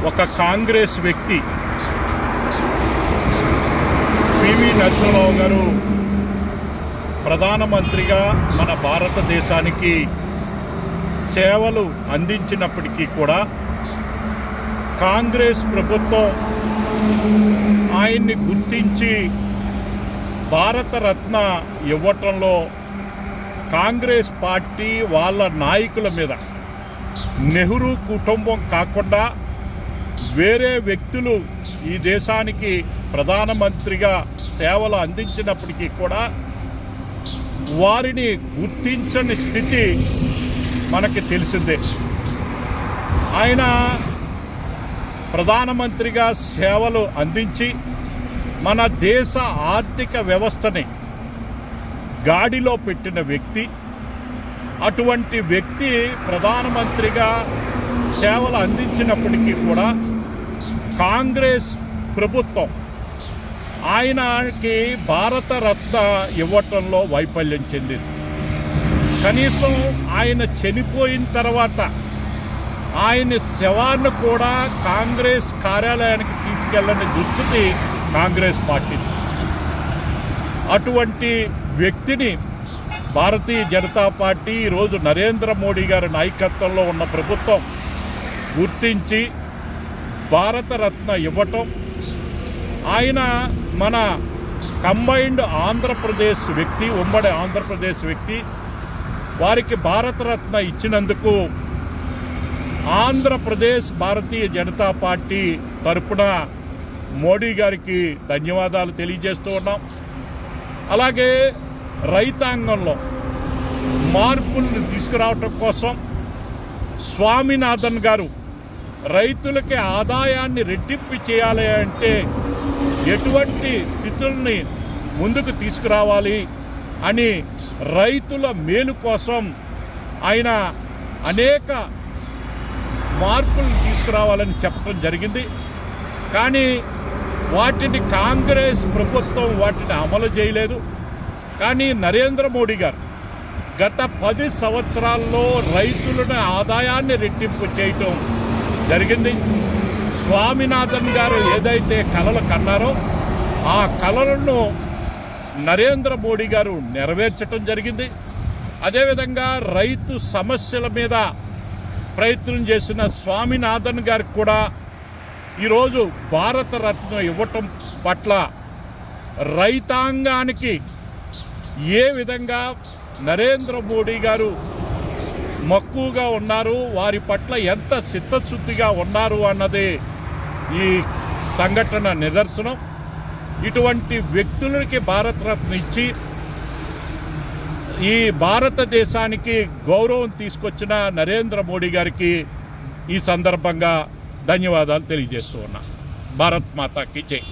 ఒక కాంగ్రెస్ వ్యక్తి పివి నరసింహరావు గారు ప్రధానమంత్రిగా మన భారతదేశానికి సేవలు అందించినప్పటికీ కూడా కాంగ్రెస్ ప్రభుత్వం ఆయన్ని గుర్తించి భారతరత్న ఇవ్వటంలో కాంగ్రెస్ పార్టీ వాళ్ళ నాయకుల మీద నెహ్రూ కుటుంబం కాకుండా వేరే వ్యక్తులు ఈ దేశానికి ప్రధానమంత్రిగా సేవలు అందించినప్పటికీ కూడా వారిని గుర్తించని స్థితి మనకి తెలిసిందే. ఆయన ప్రధానమంత్రిగా సేవలు అందించి మన దేశ ఆర్థిక వ్యవస్థని గాడిలో పెట్టిన వ్యక్తి. అటువంటి వ్యక్తి ప్రధానమంత్రిగా సేవలు అందించినప్పటికీ కూడా కాంగ్రెస్ ప్రభుత్వం ఆయనకి భారతరత్న ఇవ్వటంలో వైఫల్యం చెందింది. కనీసం ఆయన చనిపోయిన తర్వాత ఆయన శవాన్ని కూడా కాంగ్రెస్ కార్యాలయానికి తీసుకెళ్ళని దుస్థితి కాంగ్రెస్ పార్టీ. అటువంటి వ్యక్తిని భారతీయ జనతా పార్టీ ఈరోజు నరేంద్ర మోడీ గారి నాయకత్వంలో ఉన్న ప్రభుత్వం గుర్తించి భారతరత్న ఇవ్వటం, ఆయన మన కంబైన్డ్ ఆంధ్రప్రదేశ్ వ్యక్తి, ఉమ్మడి ఆంధ్రప్రదేశ్ వ్యక్తి, వారికి భారతరత్న ఇచ్చినందుకు ఆంధ్రప్రదేశ్ భారతీయ జనతా పార్టీ తరపున మోడీ గారికి ధన్యవాదాలు తెలియజేస్తూ ఉన్నాం. అలాగే రైతాంగంలో మార్పులను తీసుకురావటం కోసం స్వామినాథన్ గారు రైతులకి ఆదాయాన్ని రెట్టింపు చేయాలి అంటే ఎటువంటి స్థితుల్ని ముందుకు తీసుకురావాలి అని రైతుల మేలు కోసం ఆయన అనేక మార్పులను తీసుకురావాలని చెప్పడం జరిగింది. కానీ వాటిని కాంగ్రెస్ ప్రభుత్వం వాటిని అమలు చేయలేదు. కానీ నరేంద్ర మోడీ గారు గత 10 సంవత్సరాల్లో రైతులను ఆదాయాన్ని రెట్టింపు చేయటం జరిగింది. స్వామినాథన్ గారు ఏదైతే కలలు కన్నారో ఆ కలలను నరేంద్ర మోడీ గారు నెరవేర్చడం జరిగింది. అదేవిధంగా రైతు సమస్యల మీద ప్రయత్నం చేసిన స్వామినాథన్ గారికి కూడా ఈరోజు భారతరత్న ఇవ్వటం పట్ల రైతాంగానికి ఏ విధంగా నరేంద్ర మోడీ గారు మక్కువగా ఉన్నారు, వారి పట్ల ఎంత చిత్తశుద్ధిగా ఉన్నారు అన్నది ఈ సంఘటన నిదర్శనం. ఇటువంటి వ్యక్తులకి భారతరత్న ఇచ్చి ఈ భారతదేశానికి గౌరవం తీసుకొచ్చిన నరేంద్ర మోడీ గారికి ఈ సందర్భంగా ధన్యవాదాలు తెలియజేస్తూ ఉన్నా. భారత్ మాతాకి జై.